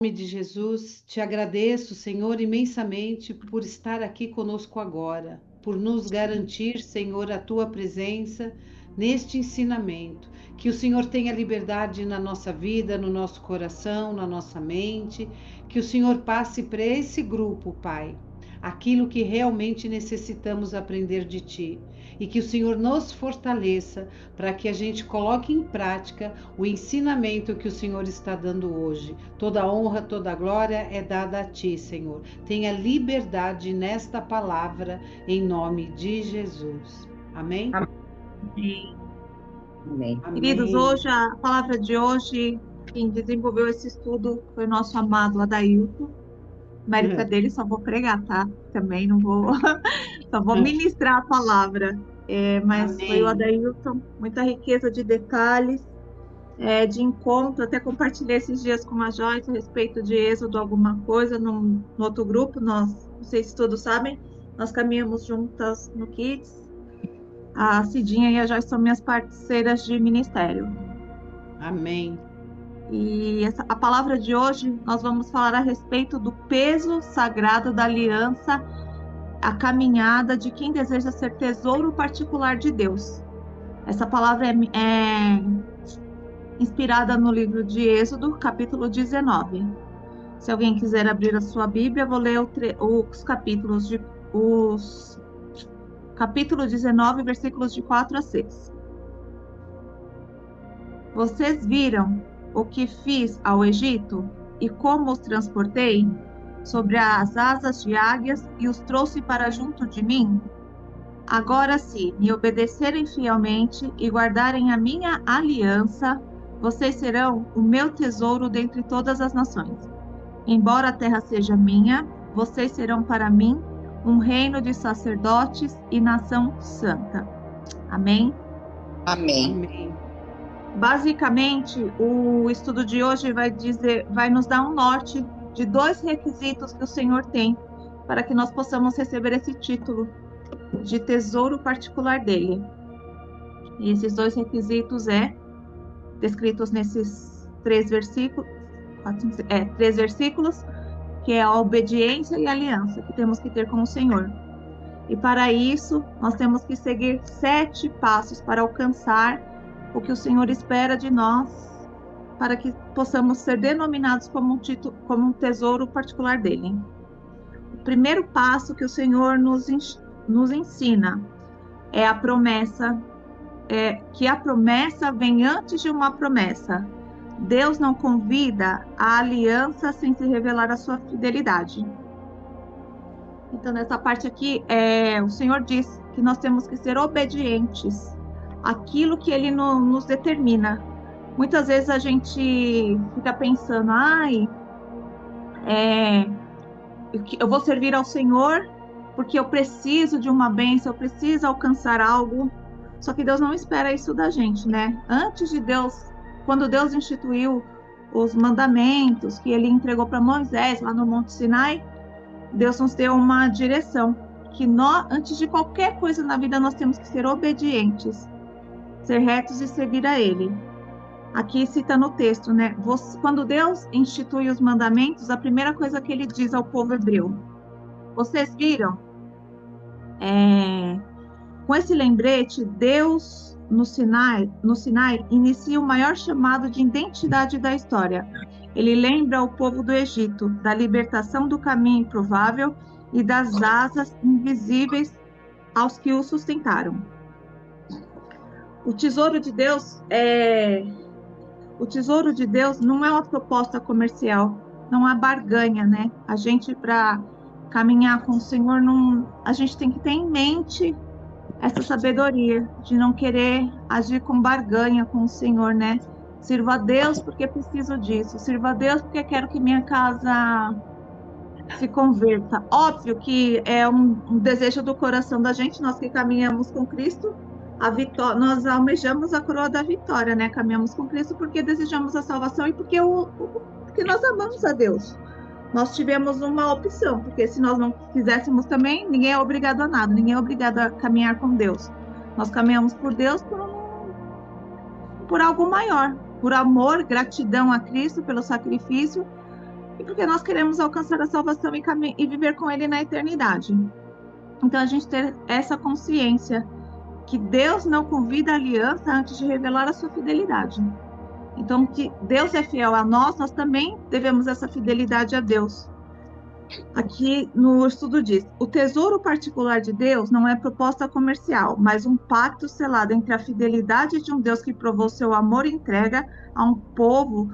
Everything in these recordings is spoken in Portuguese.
Em nome de Jesus, te agradeço, Senhor, imensamente por estar aqui conosco agora, por nos garantir, Senhor, a tua presença neste ensinamento. Que o Senhor tenha liberdade na nossa vida, no nosso coração, na nossa mente, que o Senhor passe para esse grupo, Pai, aquilo que realmente necessitamos aprender de ti. E que o Senhor nos fortaleça para que a gente coloque em prática o ensinamento que o Senhor está dando hoje. Toda honra, toda glória é dada a ti, Senhor. Tenha liberdade nesta palavra, em nome de Jesus. Amém? Amém. Amém. Queridos, Amém. hoje, a palavra de hoje, quem desenvolveu esse estudo foi o nosso amado Adailton. O mérito é dele, só vou pregar, tá? Também não vou, só vou ministrar a palavra. Mas foi o Amém. Adailton, muita riqueza de detalhes, de encontro. Até compartilhei esses dias com a Joyce a respeito de Êxodo, alguma coisa, no outro grupo. Nós, não sei se todos sabem, nós caminhamos juntas no Kids. A Cidinha e a Joyce são minhas parceiras de ministério. Amém. E a palavra de hoje, nós vamos falar a respeito do peso sagrado da aliança, a caminhada de quem deseja ser tesouro particular de Deus. Essa palavra é inspirada no livro de Êxodo, capítulo 19. Se alguém quiser abrir a sua Bíblia, eu vou ler os capítulo 19, versículos de 4 a 6. Vocês viram o que fiz ao Egito e como os transportei sobre as asas de águias e os trouxe para junto de mim? Agora, se me obedecerem fielmente e guardarem a minha aliança, vocês serão o meu tesouro dentre todas as nações. Embora a terra seja minha, vocês serão para mim um reino de sacerdotes e nação santa. Amém? Amém. Amém. Basicamente, o estudo de hoje vai nos dar um norte de 2 requisitos que o Senhor tem para que nós possamos receber esse título de tesouro particular dele. E esses 2 requisitos descritos nesses 3 versículos, 3 versículos, que é a obediência e a aliança que temos que ter com o Senhor. E para isso, nós temos que seguir 7 passos para alcançar o que o Senhor espera de nós, para que possamos ser denominados como um tesouro particular dele. O primeiro passo que o Senhor nos ensina é a promessa, que a promessa vem antes de uma promessa. Deus não convida a aliança sem se revelar a sua fidelidade. Então, nessa parte aqui, o Senhor diz que nós temos que ser obedientes àquilo que Ele nos determina. Muitas vezes a gente fica pensando, eu vou servir ao Senhor porque eu preciso de uma bênção, eu preciso alcançar algo. Só que Deus não espera isso da gente, né? Antes de Deus, quando Deus instituiu os mandamentos que Ele entregou para Moisés lá no Monte Sinai, Deus nos deu uma direção, que nós, antes de qualquer coisa na vida, nós temos que ser obedientes, ser retos e seguir a Ele. Aqui cita no texto, né? Quando Deus institui os mandamentos, a primeira coisa que Ele diz ao povo hebreu: vocês viram? Com esse lembrete, Deus no Sinai inicia o maior chamado de identidade da história. Ele lembra o povo do Egito da libertação do caminho improvável e das asas invisíveis aos que o sustentaram. O tesouro de Deus não é uma proposta comercial, não há barganha, né? A gente, para caminhar com o Senhor, a gente tem que ter em mente essa sabedoria de não querer agir com barganha com o Senhor, né? Sirvo a Deus porque preciso disso. Sirvo a Deus porque quero que minha casa se converta. Óbvio que é um desejo do coração da gente, nós que caminhamos com Cristo, nós almejamos a coroa da vitória, né? Caminhamos com Cristo porque desejamos a salvação e porque nós amamos a Deus. Nós tivemos uma opção, porque se nós não quiséssemos também, ninguém é obrigado a nada, ninguém é obrigado a caminhar com Deus. Nós caminhamos por Deus por algo maior, por amor, gratidão a Cristo pelo sacrifício e porque nós queremos alcançar a salvação e viver com Ele na eternidade. Então, a gente ter essa consciência que Deus não convida a aliança antes de revelar a sua fidelidade. Então, que Deus é fiel a nós, nós também devemos essa fidelidade a Deus. Aqui no estudo diz: o tesouro particular de Deus não é proposta comercial, mas um pacto selado entre a fidelidade de um Deus que provou seu amor e entrega a um povo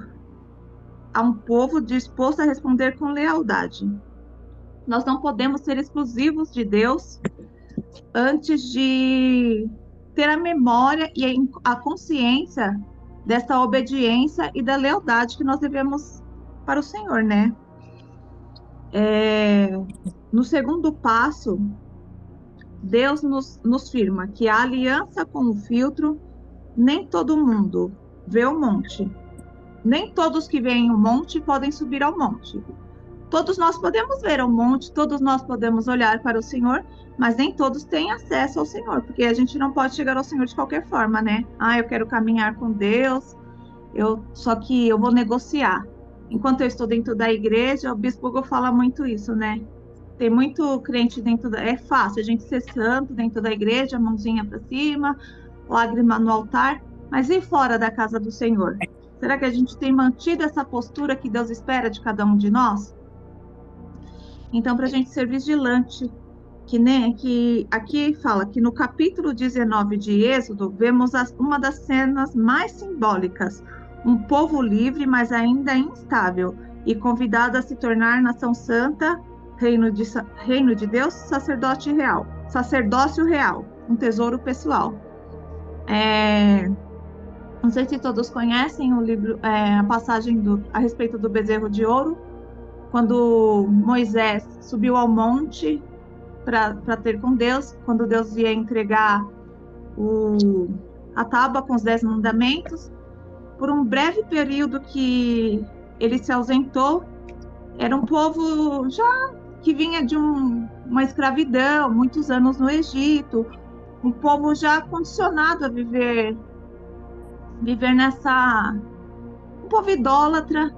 disposto a responder com lealdade. Nós não podemos ser exclusivos de Deus antes de ter a memória e a consciência dessa obediência e da lealdade que nós devemos para o Senhor, né? No segundo passo, Deus nos firma que a aliança com o filtro, nem todo mundo vê o monte. Nem todos que veem o monte podem subir ao monte. Todos nós podemos ver o monte, todos nós podemos olhar para o Senhor, mas nem todos têm acesso ao Senhor, porque a gente não pode chegar ao Senhor de qualquer forma, né? Eu quero caminhar com Deus, só que eu vou negociar. Enquanto eu estou dentro da igreja, o Bispo Hugo fala muito isso, né? Tem muito crente dentro é fácil a gente ser santo dentro da igreja, mãozinha para cima, lágrima no altar, mas e fora da casa do Senhor? Será que a gente tem mantido essa postura que Deus espera de cada um de nós? Então, para a gente ser vigilante, que aqui fala que no capítulo 19 de Êxodo, vemos uma das cenas mais simbólicas, um povo livre, mas ainda instável, e convidado a se tornar nação santa, reino de Deus, sacerdócio real, um tesouro pessoal. Não sei se todos conhecem o livro, a passagem a respeito do bezerro de ouro, quando Moisés subiu ao monte para ter com Deus, quando Deus ia entregar a tábua com os 10 mandamentos. Por um breve período que ele se ausentou, era um povo já que vinha de uma escravidão, muitos anos no Egito, um povo já condicionado a viver um povo idólatra.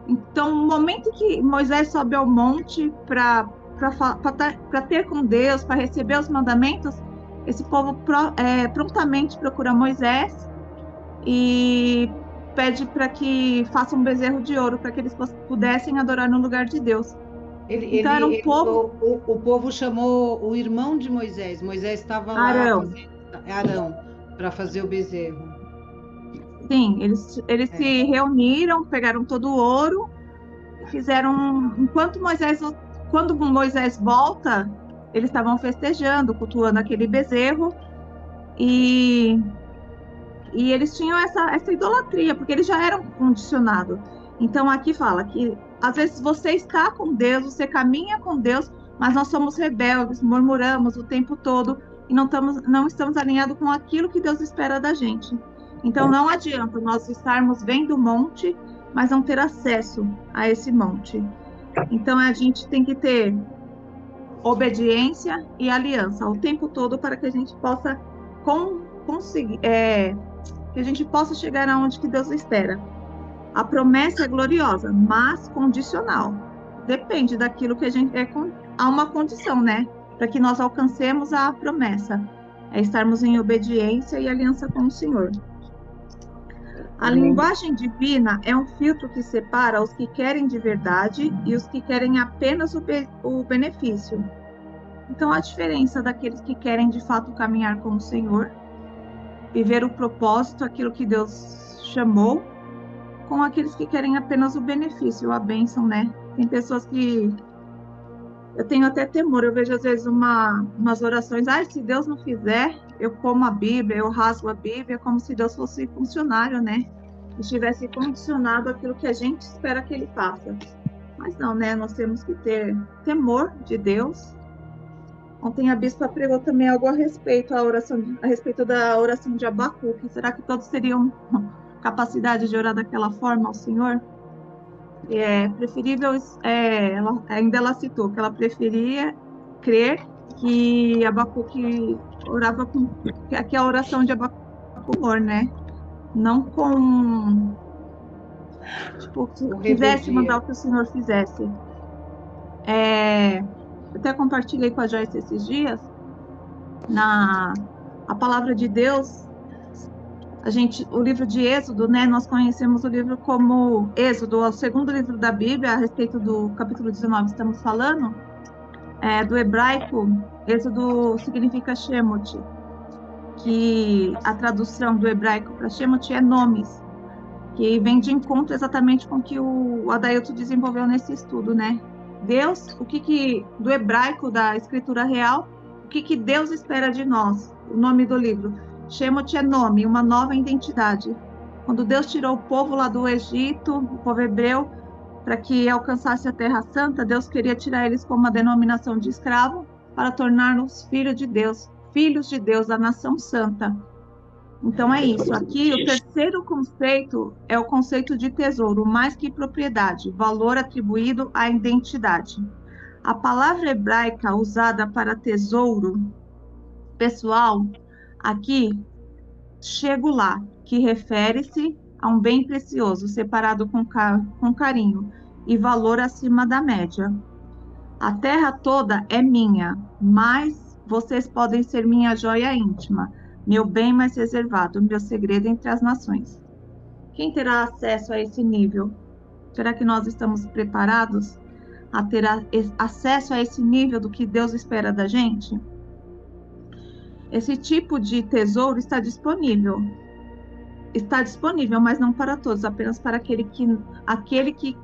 Então, no momento que Moisés sobe ao monte para ter com Deus, para receber os mandamentos, esse povo prontamente procura Moisés e pede para que faça um bezerro de ouro, para que eles pudessem adorar no lugar de Deus. Era um povo... O povo chamou o irmão de Moisés. Moisés estava lá, Arão, para fazer o bezerro. Sim, eles se reuniram, pegaram todo o ouro, fizeram... Quando Moisés volta, eles estavam festejando, cultuando aquele bezerro, e eles tinham essa idolatria, porque eles já eram condicionados. Então, aqui fala que, às vezes, você está com Deus, você caminha com Deus, mas nós somos rebeldes, murmuramos o tempo todo, e não estamos alinhados com aquilo que Deus espera da gente. Então, não adianta nós estarmos vendo o monte, mas não ter acesso a esse monte. Então, a gente tem que ter obediência e aliança o tempo todo para que a gente possa conseguir, que a gente possa chegar aonde que Deus espera. A promessa é gloriosa, mas condicional. Depende daquilo que a gente há uma condição, né? Para que nós alcancemos a promessa. É estarmos em obediência e aliança com o Senhor. A linguagem divina é um filtro que separa os que querem de verdade e os que querem apenas o benefício. Então, a diferença daqueles que querem de fato caminhar com o Senhor, viver o propósito, aquilo que Deus chamou, com aqueles que querem apenas o benefício, a bênção, né? Tem pessoas que... Eu tenho até temor, eu vejo às vezes umas orações, se Deus não fizer, eu como a Bíblia, eu rasgo a Bíblia, como se Deus fosse funcionário, né? Estivesse condicionado àquilo que a gente espera que Ele faça. Mas não, né? Nós temos que ter temor de Deus. Ontem a bispa pregou também algo a respeito da oração de Abacuque. Será que todos teriam capacidade de orar daquela forma ao Senhor? É preferível, ela citou que ela preferia crer que Abacuque orava que a oração de Abacuque, né? Não com Tipo, que O quisesse rebeldia. mandar o que o Senhor fizesse. Eu até compartilhei com a Joyce esses dias, a palavra de Deus, o livro de Êxodo, né? Nós conhecemos o livro como Êxodo, o segundo livro da Bíblia, a respeito do capítulo 19, estamos falando, do hebraico, Êxodo significa Shemot, que a tradução do hebraico para Shemot é nomes, que vem de encontro exatamente com o que o Adailto desenvolveu nesse estudo, né? Deus, do hebraico, da escritura real, o que Deus espera de nós? O nome do livro. Shemot é nome, uma nova identidade. Quando Deus tirou o povo lá do Egito, o povo hebreu, para que alcançasse a Terra Santa, Deus queria tirar eles como uma denominação de escravo para torná-los filhos de Deus, da nação santa. Então é isso. Aqui o terceiro conceito é o conceito de tesouro, mais que propriedade, valor atribuído à identidade. A palavra hebraica usada para tesouro pessoal, aqui, chego lá, que refere-se a um bem precioso, separado com carinho e valor acima da média. A terra toda é minha, mas vocês podem ser minha joia íntima, meu bem mais reservado, meu segredo entre as nações. Quem terá acesso a esse nível? Será que nós estamos preparados a ter acesso a esse nível do que Deus espera da gente? Esse tipo de tesouro está disponível, mas não para todos, apenas para aquele que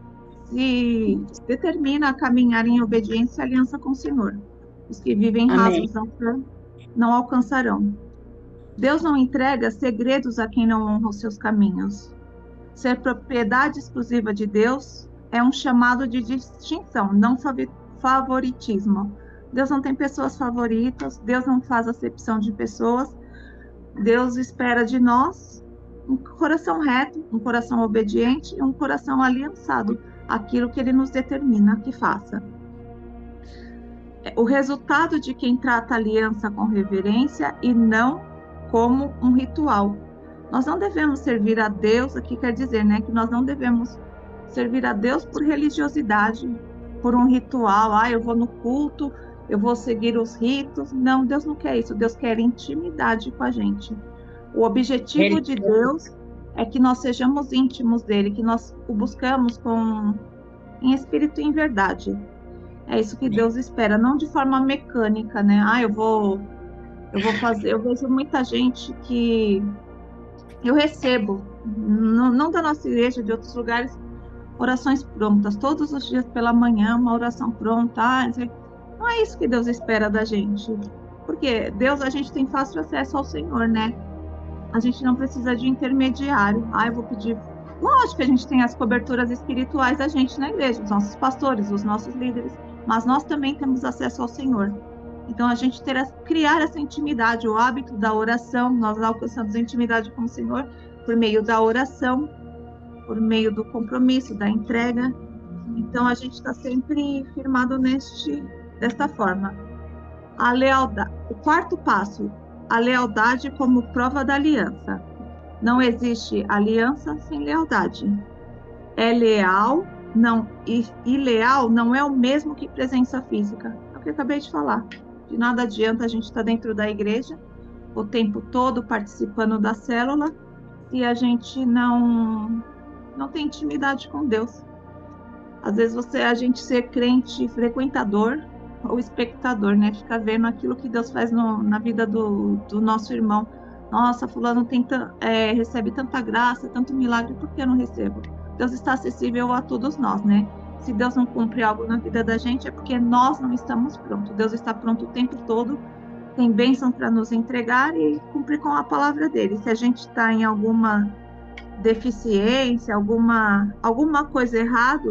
se determina a caminhar em obediência e aliança com o Senhor. Os que vivem rasos não alcançarão. Deus não entrega segredos a quem não honra os seus caminhos. Ser propriedade exclusiva de Deus é um chamado de distinção, não favoritismo. Deus não tem pessoas favoritas, Deus não faz acepção de pessoas. Deus espera de nós um coração reto, um coração obediente e um coração aliançado àquilo que Ele nos determina que faça. O resultado de quem trata a aliança com reverência e não como um ritual. Nós não devemos servir a Deus, aqui quer dizer, né, que nós não devemos servir a Deus por religiosidade, por um ritual, eu vou no culto, eu vou seguir os ritos. Não, Deus não quer isso, Deus quer intimidade com a gente. O objetivo de Deus é que nós sejamos íntimos dele, que nós o buscamos em espírito e em verdade. É isso que Deus espera, não de forma mecânica, né? Eu vou fazer. Eu vejo muita gente que eu recebo, não da nossa igreja, de outros lugares, orações prontas, todos os dias pela manhã, uma oração pronta. Não é isso que Deus espera da gente. Porque Deus, a gente tem fácil acesso ao Senhor, né? A gente não precisa de intermediário. Eu vou pedir. Lógico que a gente tem as coberturas espirituais da gente na igreja, os nossos pastores, os nossos líderes, mas nós também temos acesso ao Senhor. Então, a gente criar essa intimidade, o hábito da oração, nós alcançamos a intimidade com o Senhor por meio da oração, por meio do compromisso, da entrega. Então, a gente está sempre firmado desta forma. A lealdade. O quarto passo, a lealdade como prova da aliança. Não existe aliança sem lealdade. É leal, e leal não é o mesmo que presença física. É o que eu acabei de falar. De nada adianta a gente estar dentro da igreja o tempo todo participando da célula e a gente não tem intimidade com Deus. Às vezes a gente ser crente frequentador ou espectador, né? Ficar vendo aquilo que Deus faz na vida do nosso irmão. Nossa, fulano recebe tanta graça, tanto milagre, por que eu não recebo? Deus está acessível a todos nós, né? Se Deus não cumpre algo na vida da gente, é porque nós não estamos prontos. Deus está pronto o tempo todo, tem bênção para nos entregar e cumprir com a palavra dele. Se a gente está em alguma deficiência, alguma coisa errada,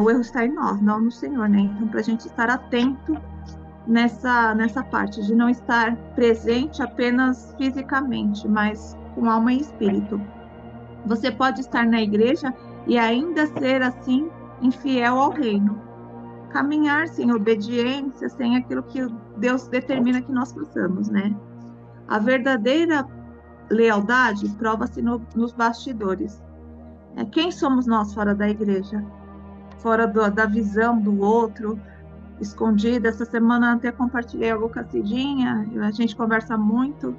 o erro está em nós, não no Senhor, né? Então, para a gente estar atento nessa parte, de não estar presente apenas fisicamente, mas com alma e espírito. Você pode estar na igreja e ainda ser assim infiel ao reino. Caminhar sem obediência, sem aquilo que Deus determina que nós façamos, né? A verdadeira lealdade prova-se nos bastidores. Quem somos nós fora da igreja? Fora da visão do outro, escondida. Essa semana até compartilhei algo com a Cidinha, a gente conversa muito,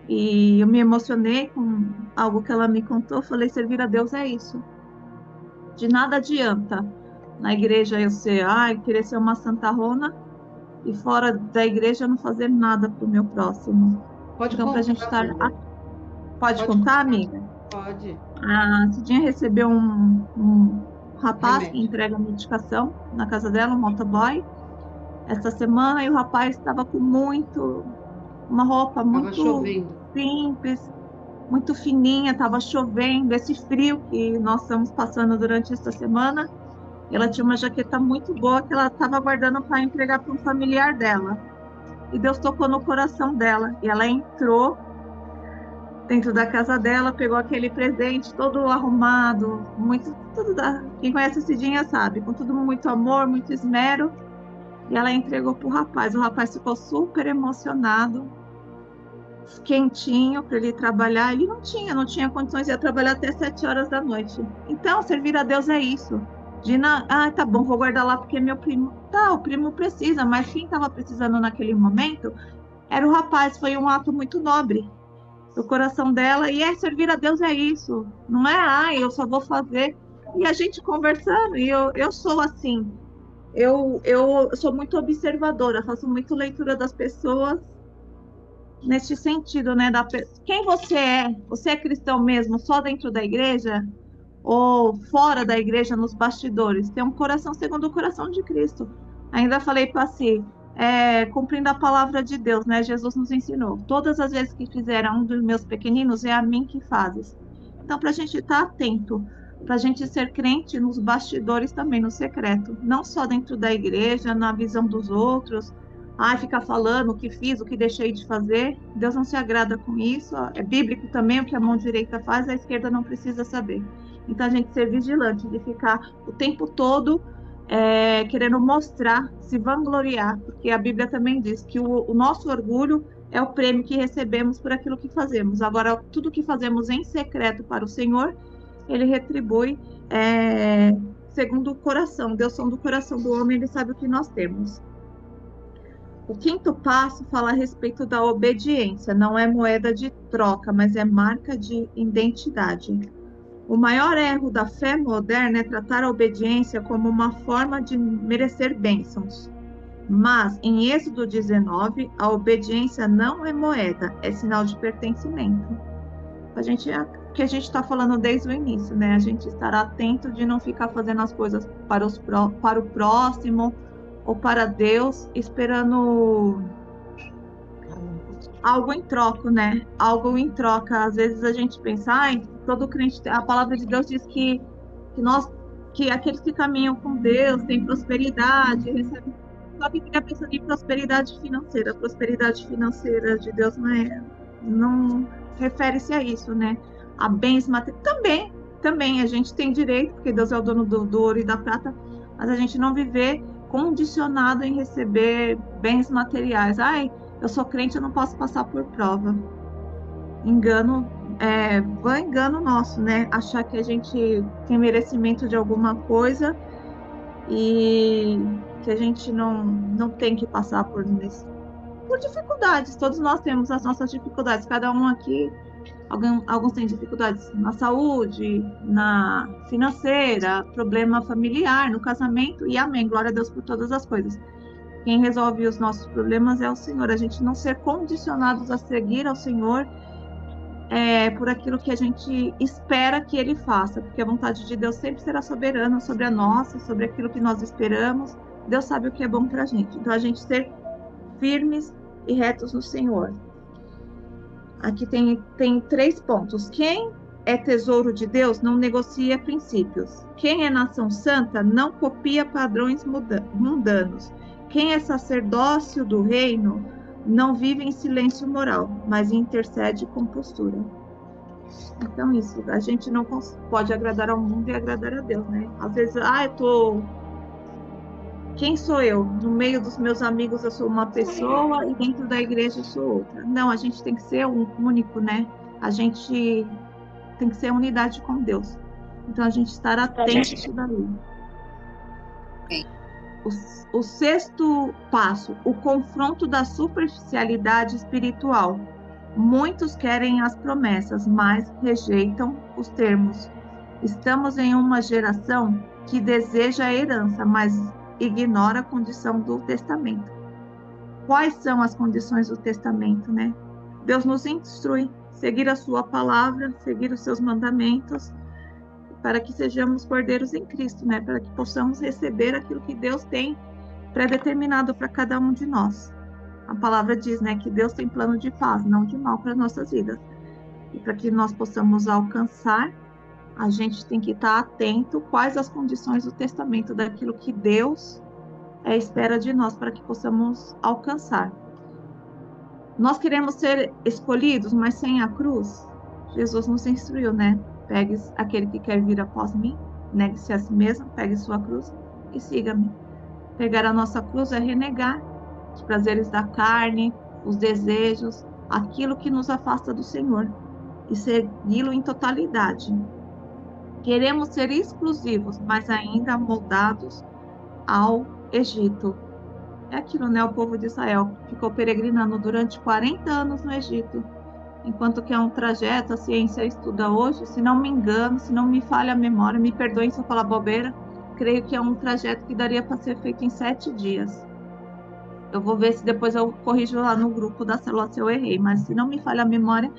e eu me emocionei com algo que ela me contou. Falei, servir a Deus é isso. De nada adianta na igreja eu ser, querer ser uma santarrona, e fora da igreja não fazer nada para o meu próximo. Pode Então, para a gente estar... amiga. Pode contar, amiga? Pode. A Cidinha recebeu um rapaz Remédio. que entrega medicação na casa dela, um motoboy, essa semana, e o rapaz estava com uma roupa muito chovendo. simples, muito fininha, estava chovendo, esse frio que nós estamos passando durante esta semana. Ela tinha uma jaqueta muito boa que ela estava guardando para entregar para um familiar dela. E Deus tocou no coração dela, e ela entrou dentro da casa dela, pegou aquele presente todo arrumado, quem conhece a Cidinha sabe, com tudo muito amor, muito esmero, e ela entregou para o rapaz. O rapaz ficou super emocionado, quentinho para ele trabalhar. Ele não tinha condições de ir trabalhar até 7 horas da noite. Então, servir a Deus é isso. Tá bom, vou guardar lá porque meu primo... Tá, o primo precisa, mas quem estava precisando naquele momento era o rapaz. Foi um ato muito nobre do coração dela, e servir a Deus é isso, não é, eu só vou fazer. E a gente conversando, e eu sou assim, eu sou muito observadora, faço muito leitura das pessoas neste sentido, né, quem você é? Você é cristão mesmo só dentro da igreja ou fora da igreja, nos bastidores? Tem um coração segundo o coração de Cristo. Ainda falei para si, cumprindo a palavra de Deus, né? Jesus nos ensinou: todas as vezes que fizeram um dos meus pequeninos, é a mim que fazes. Então, para a gente estar atento, para a gente ser crente nos bastidores também, no secreto, não só dentro da igreja, na visão dos outros, ficar falando o que fiz, o que deixei de fazer. Deus não se agrada com isso. É bíblico também: o que a mão direita faz, a esquerda não precisa saber. Então, a gente ser vigilante, de ficar o tempo todo querendo mostrar, se vangloriar, porque a Bíblia também diz que o nosso orgulho é o prêmio que recebemos por aquilo que fazemos. Agora, tudo que fazemos em secreto para o Senhor, Ele retribui segundo o coração. Deus sonda o coração do homem, Ele sabe o que nós temos. O 5º passo fala a respeito da obediência. Não é moeda de troca, mas é marca de identidade. O maior erro da fé moderna é tratar a obediência como uma forma de merecer bênçãos. Mas, em Êxodo 19, a obediência não é moeda, é sinal de pertencimento. Que a gente está falando desde o início, né? A gente estar atento de não ficar fazendo as coisas para o próximo ou para Deus, esperando algo em troca, né? Algo em troca. Às vezes a gente pensa, todo crente, a palavra de Deus diz que aqueles que caminham com Deus têm prosperidade, recebem. Só que fica pensando em prosperidade financeira. A prosperidade financeira de Deus não refere-se a isso, né? A bens materiais. Também a gente tem direito, porque Deus é o dono do ouro e da prata, mas a gente não viver condicionado em receber bens materiais. Eu sou crente, eu não posso passar por prova. Engano nosso, né? Achar que a gente tem merecimento de alguma coisa e que a gente não tem que passar por dificuldades. Todos nós temos as nossas dificuldades. Cada um aqui, alguns têm dificuldades na saúde, na financeira, problema familiar, no casamento, e amém. Glória a Deus por todas as coisas. Quem resolve os nossos problemas é o Senhor. A gente não ser condicionados a seguir ao Senhor por aquilo que a gente espera que Ele faça, porque a vontade de Deus sempre será soberana sobre a nossa, sobre aquilo que nós esperamos. Deus sabe o que é bom para a gente. Então, a gente ser firmes e retos no Senhor. Aqui tem 3 pontos. Quem é tesouro de Deus não negocia princípios. Quem é nação santa não copia padrões mundanos. Quem é sacerdócio do reino não vive em silêncio moral, mas intercede com postura. Então, isso, a gente não pode agradar ao mundo e agradar a Deus, né? Às vezes, quem sou eu? No meio dos meus amigos eu sou uma pessoa e dentro da igreja eu sou outra. Não, a gente tem que ser único, né? A gente tem que ser unidade com Deus. Então a gente estar atento a isso daí. O sexto passo, o confronto da superficialidade espiritual. Muitos querem as promessas, mas rejeitam os termos. Estamos em uma geração que deseja a herança, mas ignora a condição do testamento. Quais são as condições do testamento, né? Deus nos instrui a seguir a sua palavra, seguir os seus mandamentos, para que sejamos cordeiros em Cristo, né? Para que possamos receber aquilo que Deus tem pré-determinado para cada um de nós. A palavra diz, né, que Deus tem plano de paz, não de mal para nossas vidas. E para que nós possamos alcançar, a gente tem que estar atento quais as condições do testamento, daquilo que Deus espera de nós para que possamos alcançar. Nós queremos ser escolhidos, mas sem a cruz. Jesus nos instruiu, né? Pegue aquele que quer vir após mim, negue-se a si mesmo, pegue sua cruz e siga-me. Pegar a nossa cruz é renegar os prazeres da carne, os desejos, aquilo que nos afasta do Senhor e segui-lo em totalidade. Queremos ser exclusivos, mas ainda moldados ao Egito. É aquilo, né? O povo de Israel ficou peregrinando durante 40 anos no Egito, enquanto que é um trajeto, a ciência estuda hoje, se não me engano, se não me falha a memória, me perdoem se eu falar bobeira, creio que é um trajeto que daria para ser feito em 7 dias. Eu vou ver se depois eu corrijo lá no grupo da célula se eu errei, mas se não me falha a memória,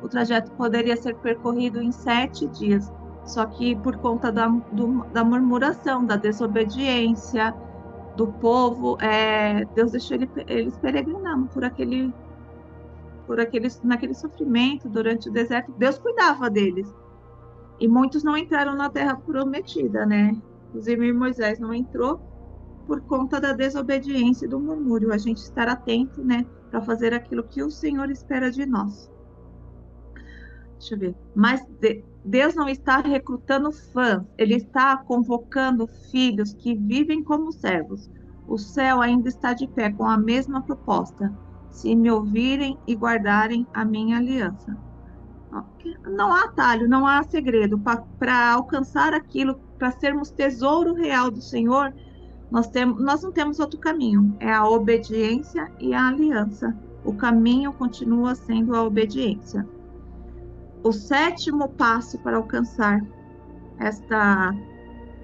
o trajeto poderia ser percorrido em 7 dias. Só que por conta da murmuração, da desobediência do povo, Deus deixou eles peregrinando naquele sofrimento durante o deserto. Deus cuidava deles. E muitos não entraram na terra prometida, né? Inclusive Moisés não entrou por conta da desobediência e do murmúrio. A gente estar atento, né, para fazer aquilo que o Senhor espera de nós. Deixa eu ver. Mas Deus não está recrutando fãs, Ele está convocando filhos que vivem como servos. O céu ainda está de pé com a mesma proposta: se me ouvirem e guardarem a minha aliança. Não há atalho, não há segredo. Para alcançar aquilo, para sermos tesouro real do Senhor, nós não temos outro caminho. É a obediência e a aliança. O caminho continua sendo a obediência. O sétimo passo para alcançar esta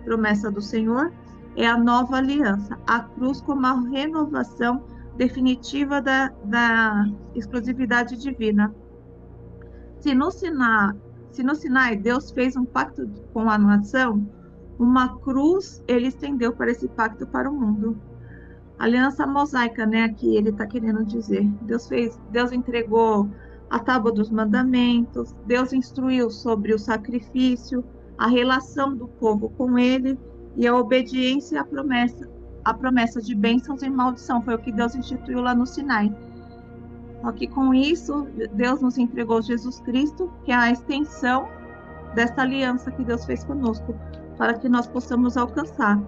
promessa do Senhor é a nova aliança, a cruz como a renovação definitiva da exclusividade divina. Se no Sinai Deus fez um pacto com a nação, uma cruz Ele estendeu para esse pacto para o mundo. Aliança mosaica, né? Aqui Ele está querendo dizer. Deus entregou a tábua dos mandamentos, Deus instruiu sobre o sacrifício, a relação do povo com Ele e a obediência à promessa de bênçãos e maldição. Foi o que Deus instituiu lá no Sinai. Só que com isso, Deus nos entregou Jesus Cristo, que é a extensão desta aliança que Deus fez conosco, para que nós possamos alcançar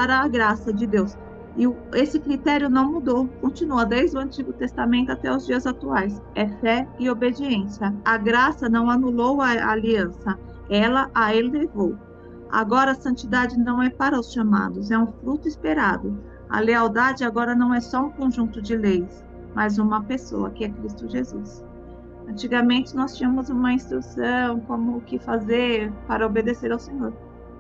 a graça de Deus. E esse critério não mudou, continua desde o Antigo Testamento até os dias atuais. É fé e obediência. A graça não anulou a aliança, ela a elevou. Agora a santidade não é para os chamados, é um fruto esperado. A lealdade agora não é só um conjunto de leis, mas uma pessoa, que é Cristo Jesus. Antigamente nós tínhamos uma instrução como o que fazer para obedecer ao Senhor.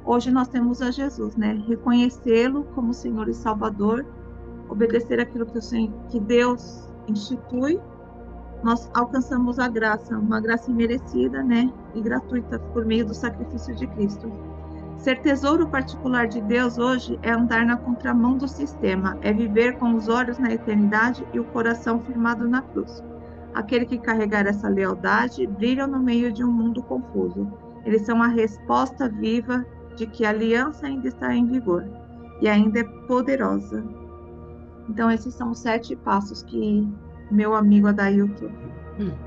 Hoje nós temos a Jesus, né? Reconhecê-lo como Senhor e Salvador, obedecer aquilo que Deus institui, nós alcançamos a graça, uma graça imerecida, né? E gratuita por meio do sacrifício de Cristo. Ser tesouro particular de Deus hoje é andar na contramão do sistema, é viver com os olhos na eternidade e o coração firmado na cruz. Aquele que carregar essa lealdade brilha no meio de um mundo confuso. Eles são a resposta viva de que a aliança ainda está em vigor e ainda é poderosa. Então, esses são os 7 passos que meu amigo Adailton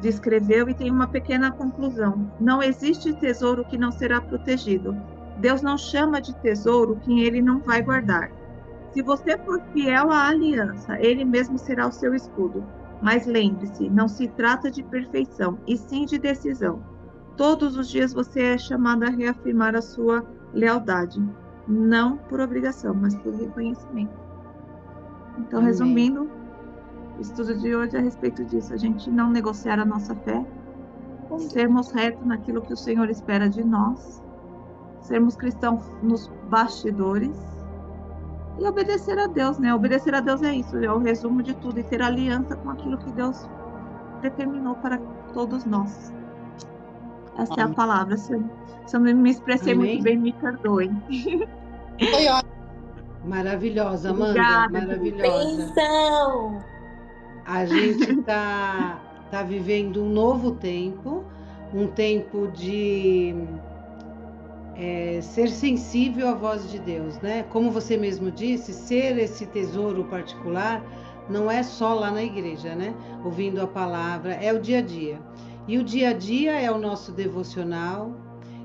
descreveu, e tem uma pequena conclusão. Não existe tesouro que não será protegido. Deus não chama de tesouro quem Ele não vai guardar. Se você for fiel à aliança, Ele mesmo será o seu escudo. Mas lembre-se, não se trata de perfeição, e sim de decisão. Todos os dias você é chamado a reafirmar a sua lealdade, não por obrigação, mas por reconhecimento. Então, Amém. resumindo, o estudo de hoje é a respeito disso, a gente não negociar a nossa fé, sermos retos naquilo que o Senhor espera de nós, sermos cristãos nos bastidores e obedecer a Deus, né? Obedecer a Deus é isso, é o resumo de tudo, e ter aliança com aquilo que Deus determinou para todos nós. Essa é a palavra. Se eu não me expressei Amém. muito bem, me perdoem. Foi ótimo. Maravilhosa, Amanda. Obrigada, Maravilhosa. Benção! A gente tá vivendo um novo tempo, um tempo de ser sensível à voz de Deus, né? Como você mesmo disse, ser esse tesouro particular não é só lá na igreja, né? Ouvindo a palavra, é o dia a dia. E o dia a dia é o nosso devocional.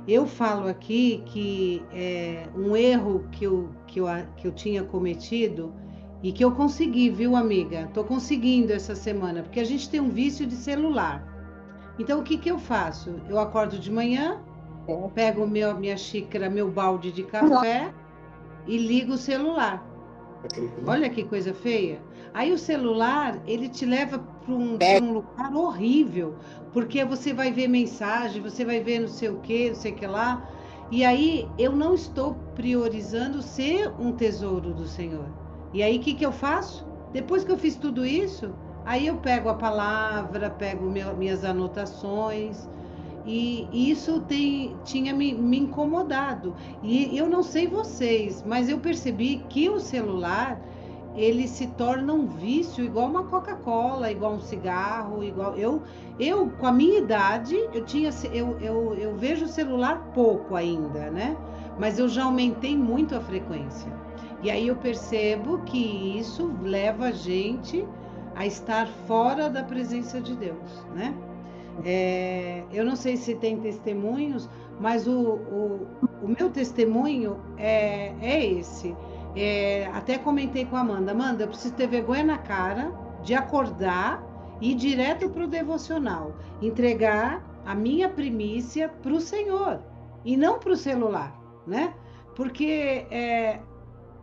Eu falo aqui que um erro que eu tinha cometido e que eu consegui, viu, amiga? Estou conseguindo essa semana, porque a gente tem um vício de celular. Então, o que eu faço? Eu acordo de manhã, pego minha xícara, meu balde de café e ligo o celular. Olha que coisa feia. Aí o celular, ele te leva para um lugar horrível, porque você vai ver mensagem, você vai ver não sei o que lá. E aí eu não estou priorizando ser um tesouro do Senhor. E aí o que eu faço? Depois que eu fiz tudo isso, aí eu pego a palavra, pego minhas anotações. E isso tinha me incomodado. E eu não sei vocês, mas eu percebi que o celular, ele se torna um vício igual uma Coca-Cola, igual um cigarro, igual eu com a minha idade, eu vejo o celular pouco ainda, né? Mas eu já aumentei muito a frequência. E aí eu percebo que isso leva a gente a estar fora da presença de Deus, né? Eu não sei se tem testemunhos, mas o meu testemunho é esse. Até comentei com a Amanda. Amanda, eu preciso ter vergonha na cara de acordar e ir direto para o devocional. Entregar a minha primícia para o Senhor e não para o celular, né? Porque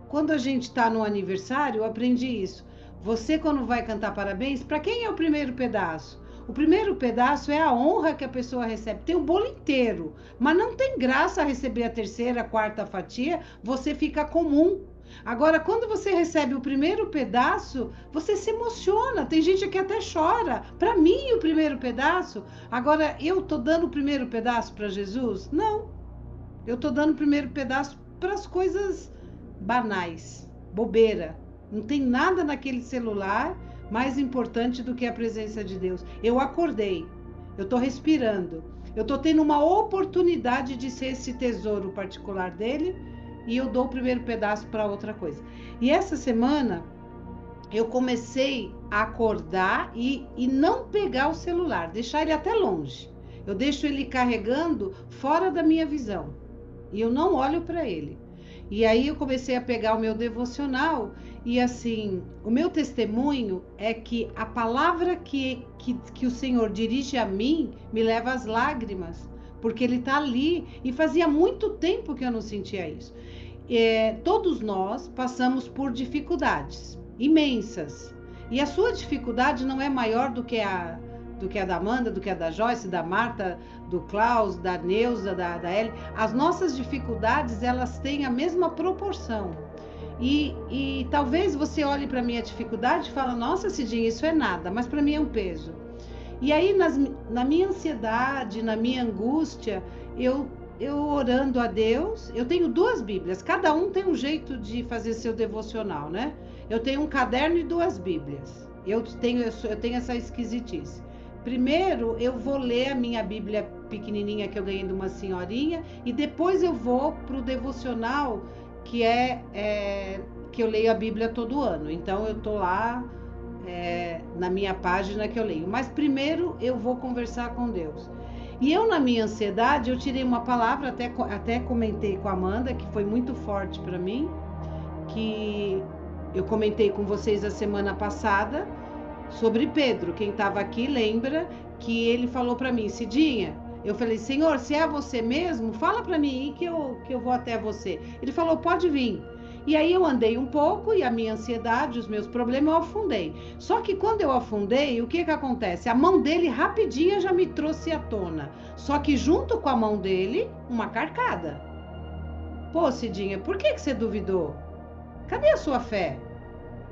quando a gente está no aniversário, eu aprendi isso. Você, quando vai cantar parabéns, para quem é o primeiro pedaço? O primeiro pedaço é a honra que a pessoa recebe. Tem o bolo inteiro, mas não tem graça receber a terceira, a quarta fatia, você fica comum. Agora, quando você recebe o primeiro pedaço, você se emociona. Tem gente que até chora. Para mim, o primeiro pedaço. Agora, eu tô dando o primeiro pedaço para Jesus? Não. Eu tô dando o primeiro pedaço para as coisas banais, bobeira. Não tem nada naquele celular mais importante do que a presença de Deus. Eu acordei, eu estou respirando, eu estou tendo uma oportunidade de ser esse tesouro particular dele e eu dou o primeiro pedaço para outra coisa. E essa semana eu comecei a acordar e não pegar o celular, deixar ele até longe. Eu deixo ele carregando fora da minha visão e eu não olho para ele. E aí eu comecei a pegar o meu devocional e assim, o meu testemunho é que a palavra que o Senhor dirige a mim me leva às lágrimas, porque Ele está ali e fazia muito tempo que eu não sentia isso. Todos nós passamos por dificuldades imensas e a sua dificuldade não é maior do que a da Amanda, do que a da Joyce, da Marta, do Klaus, da Neuza, da Ellie. As nossas dificuldades, elas têm a mesma proporção. E talvez você olhe para a minha dificuldade e fale, nossa, Cidinha, isso é nada, mas para mim é um peso. E aí, na minha ansiedade, na minha angústia, eu orando a Deus, eu tenho 2 Bíblias, cada um tem um jeito de fazer seu devocional, né? Eu tenho um caderno e 2 Bíblias. Eu tenho essa esquisitice. Primeiro, eu vou ler a minha Bíblia pequenininha que eu ganhei de uma senhorinha e depois eu vou para o devocional que que eu leio a Bíblia todo ano. Então, eu estou lá na minha página que eu leio. Mas primeiro, eu vou conversar com Deus. E eu, na minha ansiedade, eu tirei uma palavra, até comentei com a Amanda, que foi muito forte para mim, que eu comentei com vocês a semana passada, sobre Pedro. Quem estava aqui lembra que ele falou para mim, Cidinha, Eu falei, Senhor, se é você mesmo, fala para mim que eu vou até você. Ele falou, pode vir. E aí eu andei um pouco e a minha ansiedade, os meus problemas, eu afundei. Só que quando eu afundei, o que que acontece? A mão dele rapidinho já me trouxe à tona. Só que junto com a mão dele, uma carcada. Pô, Cidinha, por que que você duvidou? Cadê a sua fé?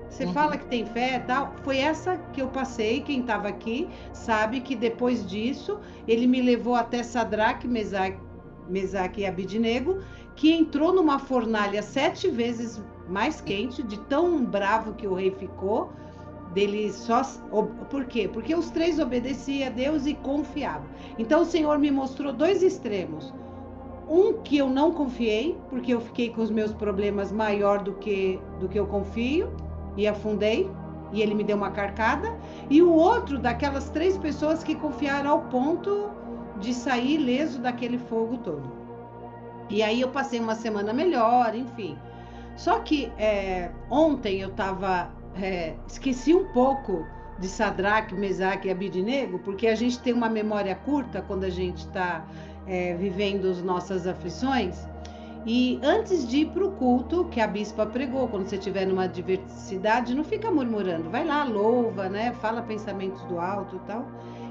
Você fala que tem fé e tal. Foi essa que eu passei. Quem estava aqui sabe que depois disso, ele me levou até Sadraque, Mesaque e Abidnego, que entrou numa fornalha 7 vezes mais quente, de tão bravo que o rei ficou. Dele só. Por quê? Porque os 3 obedeciam a Deus e confiavam. Então o Senhor me mostrou 2 extremos. Um que eu não confiei, porque eu fiquei com os meus problemas maior do que eu confio, e afundei, e ele me deu uma carcada. E o outro daquelas 3 pessoas que confiaram ao ponto de sair ileso daquele fogo todo. E aí eu passei uma semana melhor, enfim. Só que ontem eu estava... esqueci um pouco de Sadraque, Mesaque e Abidnego, porque a gente tem uma memória curta quando a gente está vivendo as nossas aflições. E antes de ir para o culto, que a bispa pregou, quando você estiver numa adversidade, não fica murmurando, vai lá, louva, né? Fala pensamentos do alto e tal.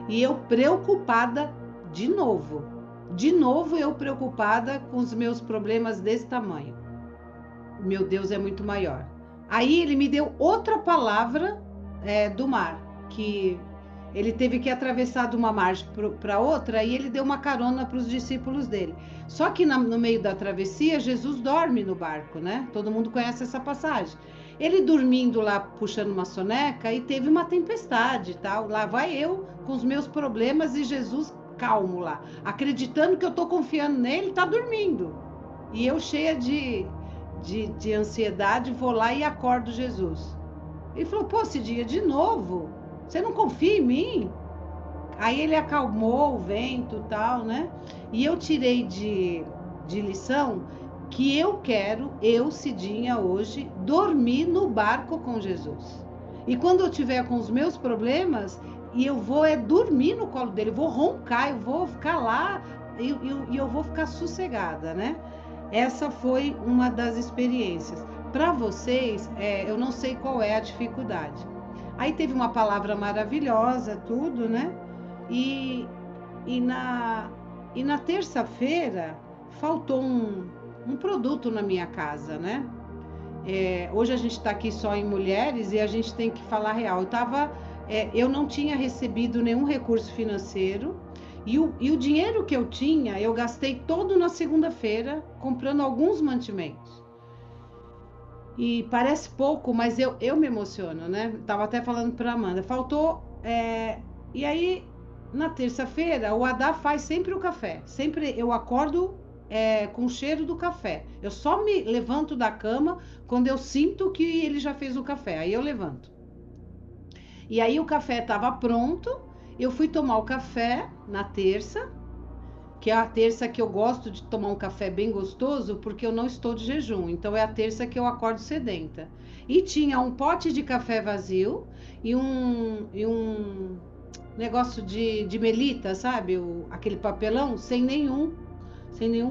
E eu preocupada de novo eu preocupada com os meus problemas desse tamanho. Meu Deus é muito maior. Aí ele me deu outra palavra do mar, que ele teve que atravessar de uma margem para outra, e ele deu uma carona para os discípulos dele. Só que no meio da travessia, Jesus dorme no barco, né? Todo mundo conhece essa passagem. Ele dormindo lá, puxando uma soneca, e teve uma tempestade e tal. Lá vai eu com os meus problemas e Jesus calmo lá, acreditando que eu estou confiando nele, está dormindo. E eu cheia de ansiedade, vou lá e acordo Jesus. Ele falou, pô, Cidinha, de novo? Você não confia em mim? Aí ele acalmou o vento e tal, né? E eu tirei de lição que eu quero, Cidinha, hoje, dormir no barco com Jesus. E quando eu tiver com os meus problemas, e eu vou dormir no colo dele, eu vou roncar, eu vou ficar lá e eu vou ficar sossegada, né? Essa foi uma das experiências. Para vocês, eu não sei qual é a dificuldade. Aí teve uma palavra maravilhosa, tudo, né? E na terça-feira faltou um produto na minha casa, né? Hoje a gente está aqui só em mulheres e a gente tem que falar real. Eu não tinha recebido nenhum recurso financeiro e o dinheiro que eu tinha, eu gastei todo na segunda-feira comprando alguns mantimentos. E parece pouco, mas eu me emociono, né? Tava até falando para Amanda. Faltou. E aí, na terça-feira, o Adá faz sempre o café. Sempre eu acordo com o cheiro do café. Eu só me levanto da cama quando eu sinto que ele já fez o café. Aí eu levanto. E aí o café estava pronto. Eu fui tomar o café na terça, que é a terça que eu gosto de tomar um café bem gostoso, porque eu não estou de jejum. Então é a terça que eu acordo sedenta. E tinha um pote de café vazio e um negócio de melita, sabe? Aquele papelão sem nenhum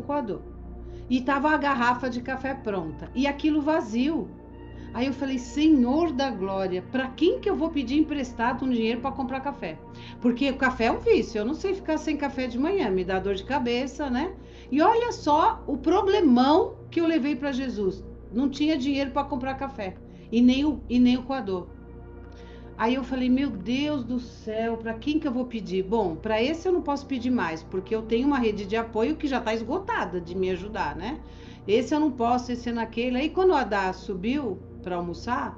coador. E tava a garrafa de café pronta. E aquilo vazio. Aí eu falei, Senhor da glória, para quem que eu vou pedir emprestado um dinheiro para comprar café? Porque o café é um vício, eu não sei ficar sem café de manhã, me dá dor de cabeça, né? E olha só o problemão que eu levei para Jesus. Não tinha dinheiro para comprar café e nem o coador. Aí eu falei, meu Deus do céu, para quem que eu vou pedir? Bom, para esse eu não posso pedir mais, porque eu tenho uma rede de apoio que já está esgotada de me ajudar, né? Esse eu não posso, esse é naquele. Aí quando o Adá subiu para almoçar,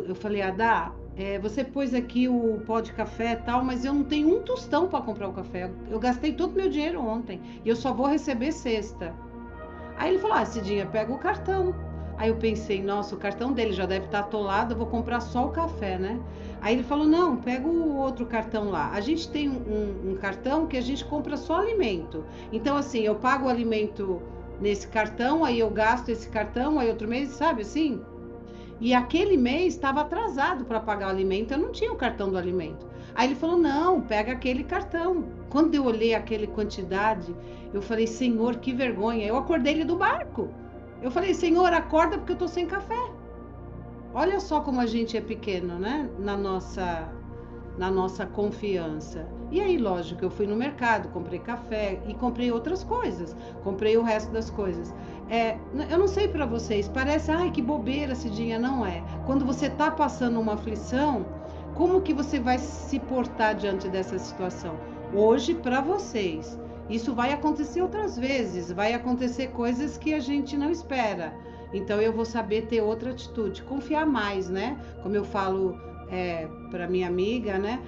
eu falei, Adá, você pôs aqui o pó de café e tal, mas eu não tenho um tostão para comprar o café. Eu gastei todo o meu dinheiro ontem e eu só vou receber sexta. Aí ele falou, Cidinha, pega o cartão. Aí eu pensei, nossa, o cartão dele já deve estar atolado, eu vou comprar só o café, né? Aí ele falou, não, pega o outro cartão lá. A gente tem um cartão que a gente compra só alimento. Então, assim, eu pago o alimento nesse cartão, aí eu gasto esse cartão, aí outro mês, sabe assim? E aquele mês estava atrasado para pagar o alimento, eu não tinha o cartão do alimento. Aí ele falou, não, pega aquele cartão, quando eu olhei aquela quantidade, eu falei, Senhor, que vergonha. Eu acordei ele do barco. Eu falei, Senhor, acorda porque eu tô sem café. Olha só como a gente é pequeno, né? Na nossa confiança. E aí, lógico, eu fui no mercado, comprei café e comprei outras coisas. Comprei o resto das coisas. Eu não sei para vocês, parece, ai, que bobeira, Cidinha, não é. Quando você tá passando uma aflição, como que você vai se portar diante dessa situação? Hoje, para vocês, isso vai acontecer outras vezes, vai acontecer coisas que a gente não espera. Então, eu vou saber ter outra atitude, confiar mais, né? Como eu falo para minha amiga, né?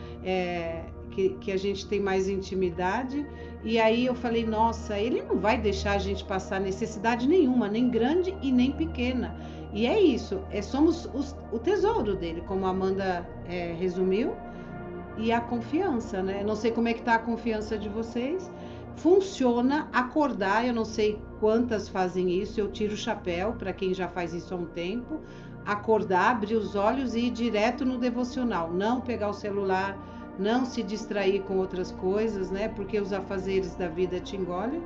Que a gente tem mais intimidade. E aí eu falei, nossa, ele não vai deixar a gente passar necessidade nenhuma, nem grande e nem pequena. E é isso, somos o tesouro dele, como a Amanda resumiu, e a confiança, né? Não sei como é que tá a confiança de vocês. Funciona acordar, eu não sei quantas fazem isso, eu tiro o chapéu para quem já faz isso há um tempo. Acordar, abrir os olhos e ir direto no devocional, não pegar o celular, não se distrair com outras coisas, né? Porque os afazeres da vida te engolem.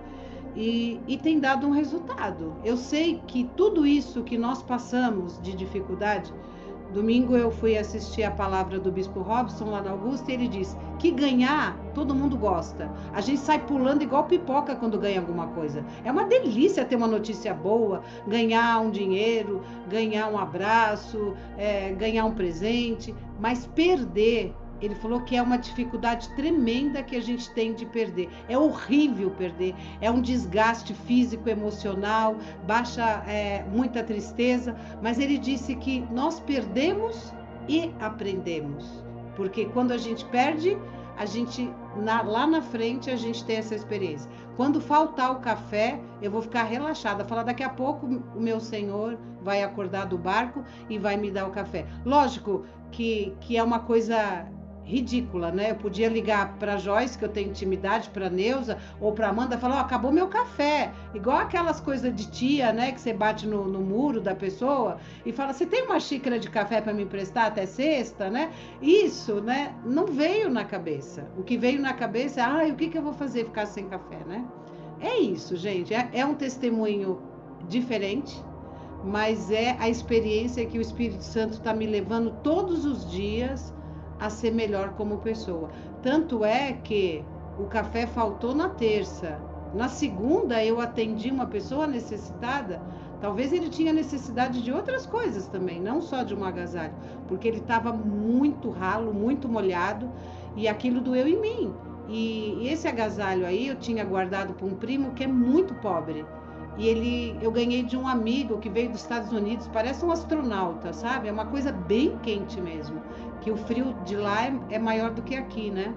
E tem dado um resultado. Eu sei que tudo isso que nós passamos de dificuldade. Domingo eu fui assistir a palavra do Bispo Robson lá na Augusta e ele disse que ganhar todo mundo gosta. A gente sai pulando igual pipoca quando ganha alguma coisa. É uma delícia ter uma notícia boa, ganhar um dinheiro, ganhar um abraço, ganhar um presente, mas perder. Ele falou que é uma dificuldade tremenda que a gente tem de perder. É horrível perder. É um desgaste físico, emocional, baixa muita tristeza. Mas ele disse que nós perdemos e aprendemos. Porque quando a gente perde, lá na frente a gente tem essa experiência. Quando faltar o café, eu vou ficar relaxada. Falar, daqui a pouco o meu Senhor vai acordar do barco e vai me dar o café. Lógico que é uma coisa ridícula, né? Eu podia ligar para Joyce, que eu tenho intimidade, para Neuza ou para Amanda, falar, acabou meu café. Igual aquelas coisas de tia, né? Que você bate no muro da pessoa e fala, você tem uma xícara de café para me emprestar até sexta, né? Isso, né? Não veio na cabeça. O que veio na cabeça é, o que eu vou fazer ficar sem café, né? É isso, gente. É um testemunho diferente, mas é a experiência que o Espírito Santo está me levando todos os dias a ser melhor como pessoa. Tanto é que o café faltou na terça. Na segunda eu atendi uma pessoa necessitada. Talvez ele tinha necessidade de outras coisas também, não só de um agasalho, porque ele estava muito ralo, muito molhado e aquilo doeu em mim. E esse agasalho aí eu tinha guardado para um primo que é muito pobre. E eu ganhei de um amigo que veio dos Estados Unidos, parece um astronauta, sabe? É uma coisa bem quente mesmo, que o frio de lá é maior do que aqui, né?